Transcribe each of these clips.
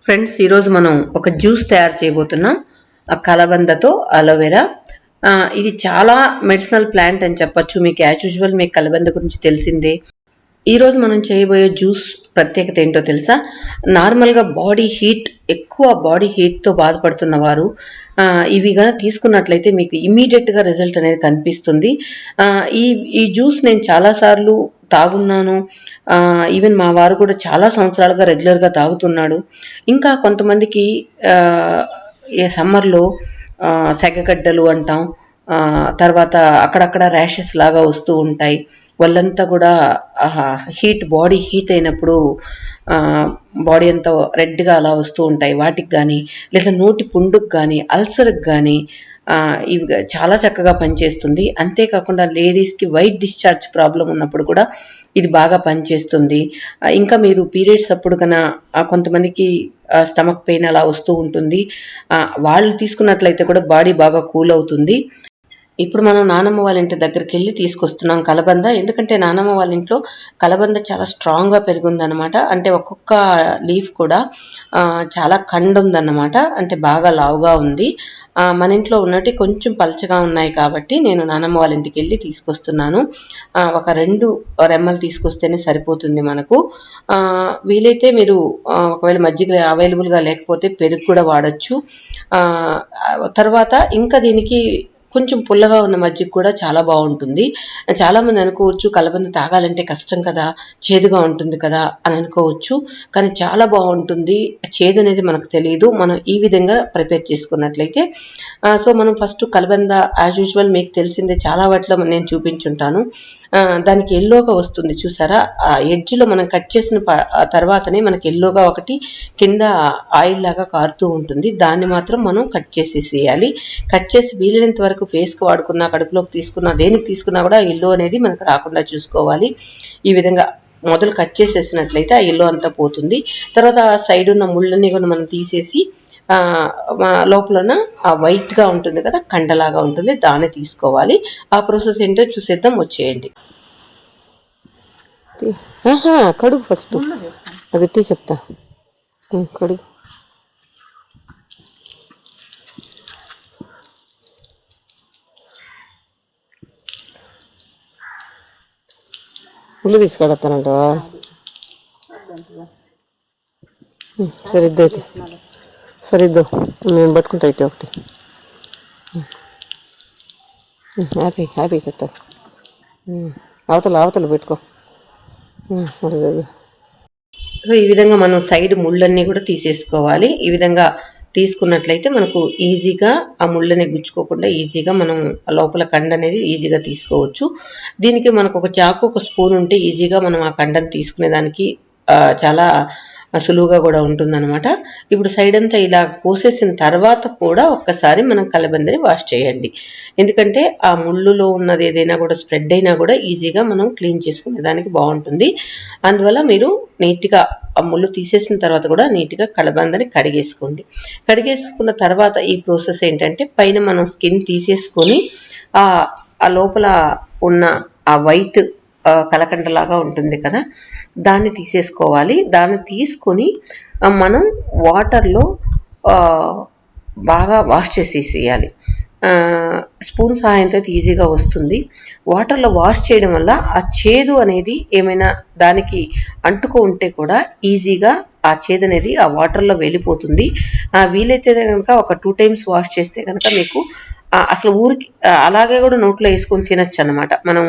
Friends, ఈరోజు మనం ఒక జ్యూస్ తయారు చేయబోతున్నాం కలబందతో అలోవెరా. ఇది చాలా మెడిసినల్ ప్లాంట్ అని చెప్పొచ్చు. మీకు యాజ్ యూజువల్ మీకు కలబంద గురించి తెలిసిందే. ఈరోజు మనం చేయబోయే జ్యూస్ ప్రత్యేకత ఏంటో తెలుసా? నార్మల్గా ఎక్కువ బాడీ హీట్తో బాధపడుతున్న వారు ఇవిగా తీసుకున్నట్లయితే మీకు ఇమీడియట్గా రిజల్ట్ అనేది కనిపిస్తుంది. ఈ జ్యూస్ నేను చాలాసార్లు తాగున్నాను. ఈవెన్ మా వారు కూడా చాలా సంవత్సరాలుగా రెగ్యులర్గా తాగుతున్నాడు. ఇంకా కొంతమందికి సమ్మర్లో సెగగడ్డలు అంటాం, తర్వాత అక్కడక్కడ ర్యాషెస్ లాగా వస్తూ ఉంటాయి. వాళ్ళంతా కూడా బాడీ హీట్ అయినప్పుడు బాడీ అంతా రెడ్గా అలా వస్తూ ఉంటాయి. వాటికి కానీ లేదా నోటి పుండుకు కానీ అల్సర్కి కానీ ఇవి చాలా చక్కగా పనిచేస్తుంది. అంతేకాకుండా లేడీస్కి వైట్ డిశ్చార్జ్ ప్రాబ్లం ఉన్నప్పుడు కూడా ఇది బాగా పనిచేస్తుంది. ఇంకా మీరు పీరియడ్స్ అప్పుడు కన్నా కొంతమందికి స్టమక్ పెయిన్ అలా వస్తూ ఉంటుంది. వాళ్ళు తీసుకున్నట్లయితే కూడా బాడీ బాగా కూల్ అవుతుంది. ఇప్పుడు మనం నానమ్మ వాళ్ళ ఇంటి దగ్గరికి వెళ్ళి తీసుకొస్తున్నాం కలబంద. ఎందుకంటే నానమ్మ వాళ్ళ ఇంట్లో కలబంద చాలా స్ట్రాంగ్గా పెరిగిందనమాట. అంటే ఒక్కొక్క లీఫ్ కూడా చాలా కండు ఉందన్నమాట. అంటే బాగా లావుగా ఉంది. మన ఇంట్లో ఉన్నట్టు కొంచెం పలచగా ఉన్నాయి కాబట్టి నేను నానమ్మ వాళ్ళ ఇంటికి వెళ్ళి తీసుకొస్తున్నాను. ఒక 2 రెమ్మలు తీసుకొస్తేనే సరిపోతుంది మనకు. వీలైతే మీరు ఒకవేళ మజ్జిగ అవైలబుల్గా లేకపోతే పెరుగు కూడా వాడచ్చు. తర్వాత ఇంకా దీనికి కొంచెం పుల్లగా ఉన్న మజ్జిగ కూడా చాలా బాగుంటుంది. చాలామంది అనుకోవచ్చు కలబంద తాగాలంటే కష్టం కదా, చేదుగా ఉంటుంది కదా అని అనుకోవచ్చు. కానీ చాలా బాగుంటుంది. చేదు అనేది మనకు తెలియదు మనం ఈ విధంగా ప్రిపేర్ చేసుకున్నట్లయితే. సో మనం ఫస్ట్ కలబంద యాజ్ యూజువల్ మీకు తెలిసిందే, చాలా వాటిలో నేను చూపించుంటాను. దానికి ఎల్లోగా వస్తుంది చూసారా? ఆ ఎడ్జ్లో మనం కట్ చేసిన తర్వాతనే మనకి ఎల్లోగా ఒకటి కింద ఆయిల్ లాగా కారుతూ ఉంటుంది. దాన్ని మాత్రం మనం కట్ చేసేసేయాలి. కట్ చేసి వీలైనంత వరకు ఫేస్కి వాడుకున్నా, కడుపులోకి తీసుకున్నా, దేనికి తీసుకున్నా కూడా ఎల్లో అనేది మనకు రాకుండా చూసుకోవాలి. ఈ విధంగా మొదలు కట్ చేసేసినట్లయితే ఆ ఎల్లో అంతా పోతుంది. తర్వాత సైడ్ ఉన్న ముళ్ళన్నీ కూడా మనం తీసేసి లోపలన ఆ వైట్గా ఉంటుంది కదా, కండలాగా ఉంటుంది, దాన్ని తీసుకోవాలి. ఆ ప్రాసెస్ ఏంటో చూసేద్దాం, వచ్చేయండి. కడుగు ఫస్ట్, అది ఎత్తి చెప్తా. కడుగు. ముళ్ళు తీసుకెడతానంటవా? సరిద్దు అయితే, సరిద్దు, నేను పట్టుకుంటా అయితే ఒకటి. హ్యాపీ చెప్తా. అవతల పెట్టుకో. ఈ విధంగా మనం సైడ్ ముళ్ళన్నీ కూడా తీసేసుకోవాలి. ఈ విధంగా తీసుకున్నట్లయితే మనకు ఈజీగా ఆ ముళ్ళని గుచ్చుకోకుండా ఈజీగా మనం లోపల కండ అనేది ఈజీగా తీసుకోవచ్చు. దీనికి మనకు ఒక చాకు, ఒక స్పూన్ ఉంటే ఈజీగా మనం ఆ కండను తీసుకునేదానికి చాలా సులువుగా కూడా ఉంటుందన్నమాట. ఇప్పుడు సైడ్ అంతా ఇలా కోసేసిన తర్వాత కూడా ఒక్కసారి మనం కలబందని వాష్ చేయండి. ఎందుకంటే ఆ ముళ్ళులో ఉన్నది ఏదైనా కూడా స్ప్రెడ్ అయినా కూడా ఈజీగా మనం క్లీన్ చేసుకునేదానికి బాగుంటుంది. అందువల్ల మీరు నీట్గా ఆ ముళ్ళు తీసేసిన తర్వాత కూడా నీట్గా కలబందని కడిగేసుకోండి. కడిగేసుకున్న తర్వాత ఈ ప్రాసెస్ ఏంటంటే, పైన మనం స్కిన్ తీసేసుకొని ఆ లోపల ఉన్న ఆ వైట్ కలకండలాగా ఉంటుంది కదా, దాన్ని తీసేసుకోవాలి. దాన్ని తీసుకొని మనం వాటర్లో బాగా వాష్ చేసేసేయాలి. స్పూన్ సహాయంతో ఈజీగా వస్తుంది. వాటర్లో వాష్ చేయడం వల్ల ఆ చేదు అనేది ఏమైనా దానికి అంటుకో ఉంటే కూడా ఈజీగా ఆ చేదు అనేది ఆ వాటర్లో వెళ్ళిపోతుంది. వీలైతే కనుక ఒక 2 times వాష్ చేస్తే కనుక మీకు అసలు ఊరికి అలాగే కూడా నోట్లో వేసుకొని తినచ్చు అన్నమాట. మనం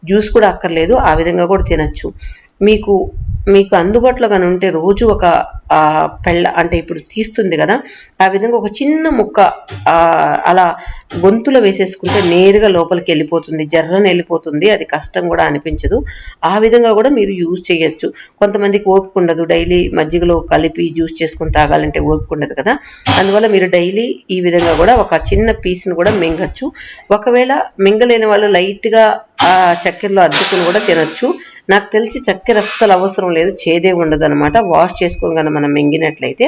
జ్యూస్ కూడా అక్కర్లేదు, ఆ విధంగా కూడా తినచ్చు. మీకు అందుబాటులో కానీ ఉంటే రోజు ఒక అంటే ఇప్పుడు తీస్తుంది కదా, ఆ విధంగా ఒక చిన్న ముక్క అలా గొంతులో వేసేసుకుంటే నేరుగా లోపలికి వెళ్ళిపోతుంది, జర్రని వెళ్ళిపోతుంది. అది కష్టం కూడా అనిపించదు. ఆ విధంగా కూడా మీరు యూజ్ చేయొచ్చు. కొంతమందికి ఓపిక ఉండదు, డైలీ మజ్జిగలో కలిపి జ్యూస్ చేసుకొని తాగాలంటే ఓపిక ఉండదు కదా. అందువల్ల మీరు డైలీ ఈ విధంగా కూడా ఒక చిన్న పీస్ను కూడా మింగచ్చు. ఒకవేళ మింగలేని వాళ్ళు లైట్గా ఆ చక్కెరలో అద్దుకుని కూడా తినచ్చు. నాకు తెలిసి చక్కెర అస్సలు అవసరం లేదు, చేదే ఉండదు అనమాట. వాష్ చేసుకొని కనుక మనం మింగినట్లయితే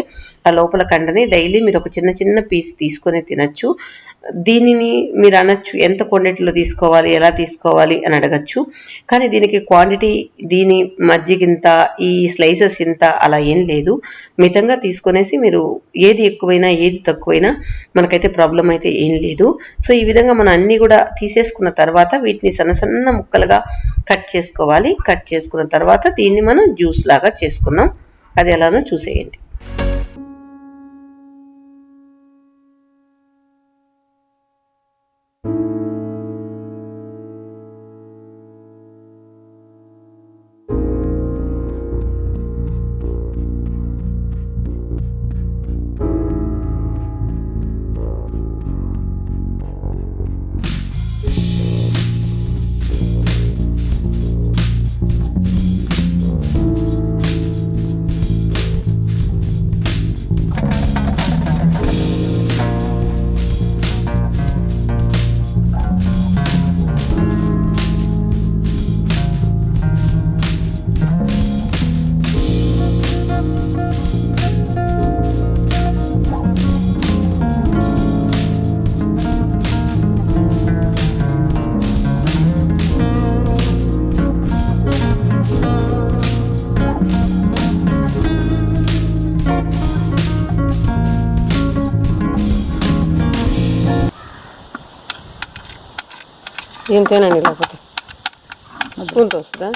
ఆ లోపల కండని డైలీ మీరు ఒక చిన్న చిన్న పీస్ తీసుకొని తినచ్చు. దీనిని మీరు అనొచ్చు ఎంత క్వాంటిటీలో తీసుకోవాలి, ఎలా తీసుకోవాలి అని అడగచ్చు. కానీ దీనికి క్వాంటిటీ, దీని మజ్జిగింత, ఈ స్లైసెస్ ఇంత అలా ఏం లేదు. మితంగా తీసుకునేసి మీరు ఏది ఎక్కువైనా ఏది తక్కువైనా మనకైతే ప్రాబ్లం అయితే ఏం లేదు. సో ఈ విధంగా మనం అన్నీ కూడా తీసేసుకున్న తర్వాత వీటిని సన్న సన్న ముక్కలుగా కట్ చేసుకోవాలి. కట్ చేసుకున్న తర్వాత దీన్ని మనం జ్యూస్ లాగా చేసుకున్నాం. అది ఎలానో చూసేయండి. దీంతేనండి, లేకపోతే స్పూన్తో వస్తుందా?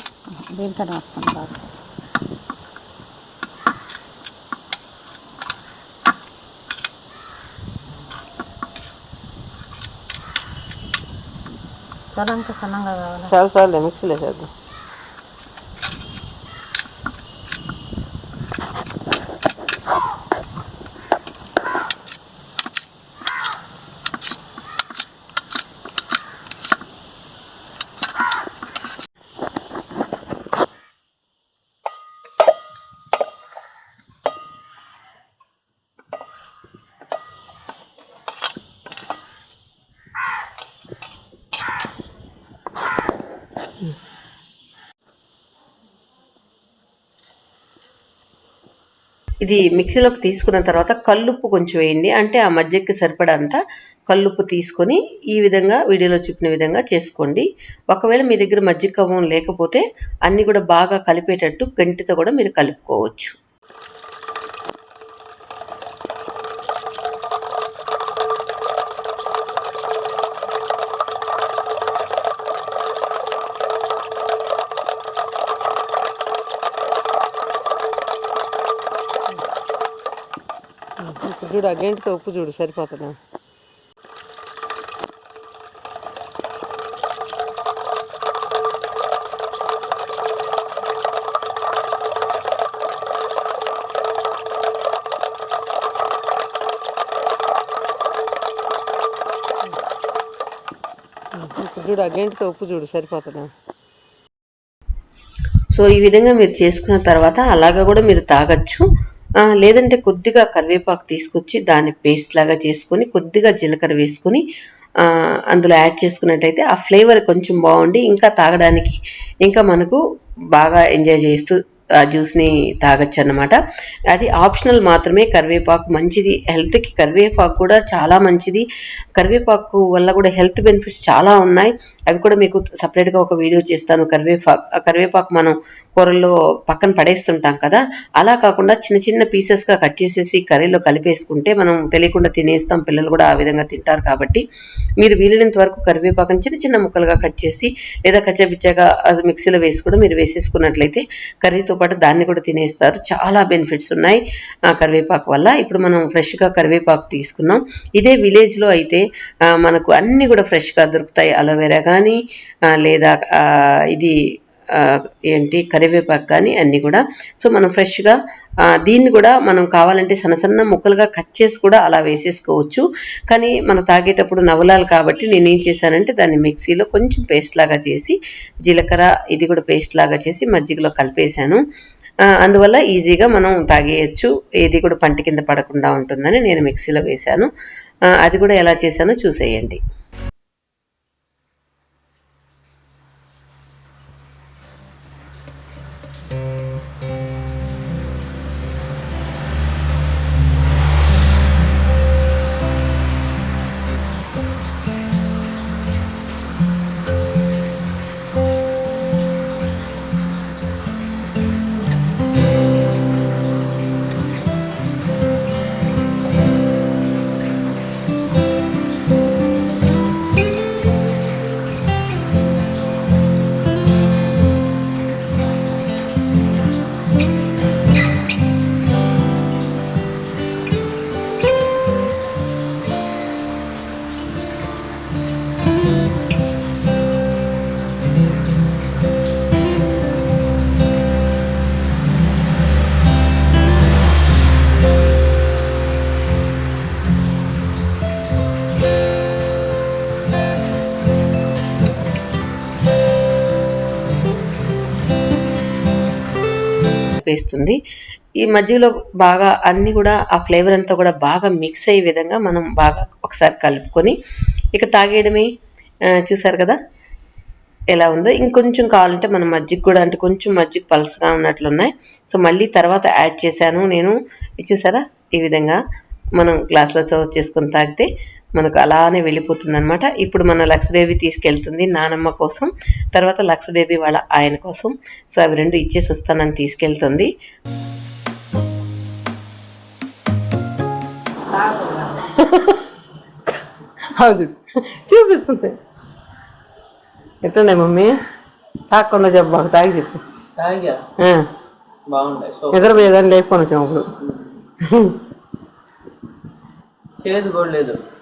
దీంతోనే వస్తుంది బాగా. చాలా ఇంకా సన్నంగా కావాలి. చాలా సార్లు మిక్సీలో వేసేద్దాం. ఇది మిక్సీలోకి తీసుకున్న తర్వాత కల్లుప్పు కొంచెం వేయండి. అంటే ఆ మజ్జిగకి సరిపడంత కల్లుప్పు తీసుకొని ఈ విధంగా వీడియోలో చూపిన విధంగా చేసుకోండి. ఒకవేళ మీ దగ్గర మజ్జిగ కవ్వం లేకపోతే అన్నీ కూడా బాగా కలిపేటట్టు గంటితో కూడా మీరు కలుపుకోవచ్చు. చూడు, ఆ గంటితో ఉప్పు చూడు సరిపోతుందా? చూడు, ఆ గంటితో ఉప్పు చూడు సరిపోతుందా? సో ఈ విధంగా మీరు చేసుకున్న తర్వాత అలాగా కూడా మీరు తాగొచ్చు. లేదంటే కొద్దిగా కరివేపాకు తీసుకొచ్చి దాన్ని పేస్ట్ లాగా చేసుకొని కొద్దిగా జీలకర్ర వేసుకొని అందులో యాడ్ చేసుకున్నట్టయితే ఆ ఫ్లేవర్ కొంచెం బాగుండి ఇంకా తాగడానికి ఇంకా మనకు బాగా ఎంజాయ్ చేస్తూ ఆ జ్యూస్ని తాగొచ్చు అన్నమాట. అది ఆప్షనల్ మాత్రమే. కరివేపాకు మంచిది హెల్త్కి, కరివేపాకు కూడా చాలా మంచిది. కరివేపాకు వల్ల కూడా హెల్త్ బెనిఫిట్స్ చాలా ఉన్నాయి. అవి కూడా మీకు సపరేట్గా ఒక వీడియో చేస్తాను. కరివేపాకు మనం కూరల్లో పక్కన పడేస్తుంటాం కదా, అలా కాకుండా చిన్న చిన్న పీసెస్గా కట్ చేసేసి కర్రీలో కలిపేసుకుంటే మనం తెలియకుండా తినేస్తాం. పిల్లలు కూడా ఆ విధంగా తింటారు. కాబట్టి మీరు వీలైనంత వరకు కరివేపాకుని చిన్న చిన్న ముక్కలుగా కట్ చేసి లేదా కచ్చాపిచ్చాగా మిక్సీలో వేసి కూడా మీరు వేసేసుకున్నట్లయితే కర్రీతో పాటు దాన్ని కూడా తినేస్తారు. చాలా బెనిఫిట్స్ ఉన్నాయి కరివేపాకు వల్ల. ఇప్పుడు మనం ఫ్రెష్గా కరివేపాకు తీసుకున్నాం. ఇదే విలేజ్లో అయితే మనకు అన్నీ కూడా ఫ్రెష్గా దొరుకుతాయి. అలోవెరా కానీ లేదా ఇది ఏంటి కరివేపాకు కానీ అన్నీ కూడా. సో మనం ఫ్రెష్గా దీన్ని కూడా మనం కావాలంటే సన్న సన్న ముక్కలుగా కట్ చేసి కూడా అలా వేసేసుకోవచ్చు. కానీ మనం తాగేటప్పుడు నవలాలి కాబట్టి నేనేం చేశానంటే దాన్ని మిక్సీలో కొంచెం పేస్ట్ లాగా చేసి జీలకర్ర ఇది కూడా పేస్ట్ లాగా చేసి మజ్జిగలో కలిపేశాను. అందువల్ల ఈజీగా మనం తాగేయచ్చు. ఏది కూడా పంట కింద పడకుండా ఉంటుందని నేను మిక్సీలో వేశాను. అది కూడా ఎలా చేశానో చూసేయండి. కలిపేస్తుంది. ఈ మజ్జిగలో బాగా అన్నీ కూడా ఆ ఫ్లేవర్ అంతా కూడా బాగా మిక్స్ అయ్యే విధంగా మనం బాగా ఒకసారి కలుపుకొని ఇక తాగేయడమే. చూసారు కదా ఎలా ఉందో. ఇంకొంచెం కావాలంటే మనం మజ్జిగ కూడా, అంటే కొంచెం మజ్జిగ పలుసగా ఉన్నట్లున్నాయి. సో మళ్ళీ తర్వాత యాడ్ చేశాను నేను. చూసారా ఈ విధంగా మనం గ్లాస్లో సర్వ్ చేసుకొని తాగితే మనకు అలానే వెళ్ళిపోతుంది అనమాట. ఇప్పుడు మన లక్స్ బేబీ తీసుకెళ్తుంది నానమ్మ కోసం, తర్వాత లక్స్ బేబీ వాళ్ళ ఆయన కోసం. సో అవి రెండు ఇచ్చేసి వస్తానని తీసుకెళ్తుంది. చూపిస్తుంది. ఎట్లున్నాయి మమ్మీ? తాగకుండా చెప్పు, మాకు తాగి చెప్పు. నిద్రపోయేదాన్ని లేకపోయినా వచ్చినప్పుడు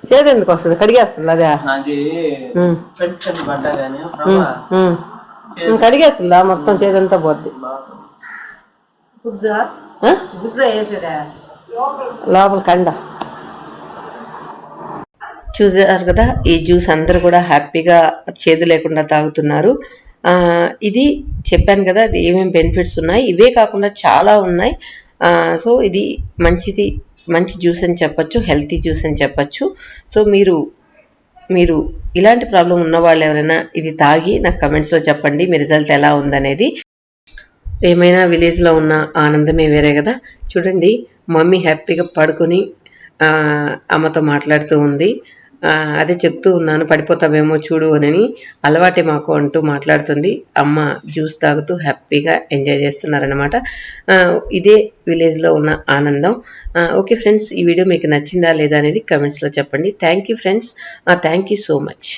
చేదు ఎందుకు వస్తుంది? కడిగేస్తుంది అదే. కడిగేస్తుందా మొత్తం? చేదంతా పోద్ది. లోపల కండ. చూసారు కదా, ఈ జ్యూస్ అందరూ కూడా హ్యాపీగా చేదు లేకుండా తాగుతున్నారు. ఇది చెప్పాను కదా, అది ఏమేమి బెనిఫిట్స్ ఉన్నాయి. ఇవే కాకుండా చాలా ఉన్నాయి. సో ఇది మంచి జ్యూస్ అని చెప్పచ్చు, హెల్తీ జ్యూస్ అని చెప్పచ్చు. సో మీరు ఇలాంటి ప్రాబ్లం ఉన్న వాళ్ళు ఎవరైనా ఇది తాగి నాకు కమెంట్స్లో చెప్పండి మీ రిజల్ట్ ఎలా ఉందనేది. ఏమైనా విలేజ్లో ఉన్న ఆనందమే వేరే కదా. చూడండి, మమ్మీ హ్యాపీగా పడుకొని అమ్మతో మాట్లాడుతూ ఉంది. అదే చెప్తూ ఉన్నాను, పడిపోతావేమో చూడు అని. అలవాటే మాకు అంటూ మాట్లాడుతుంది. అమ్మ జ్యూస్ తాగుతూ హ్యాపీగా ఎంజాయ్ చేస్తున్నారనమాట. ఇదే విలేజ్లో ఉన్న ఆనందం. ఓకే ఫ్రెండ్స్, ఈ వీడియో మీకు నచ్చిందా లేదా అనేది కమెంట్స్లో చెప్పండి. Thank you friends, thank you so much.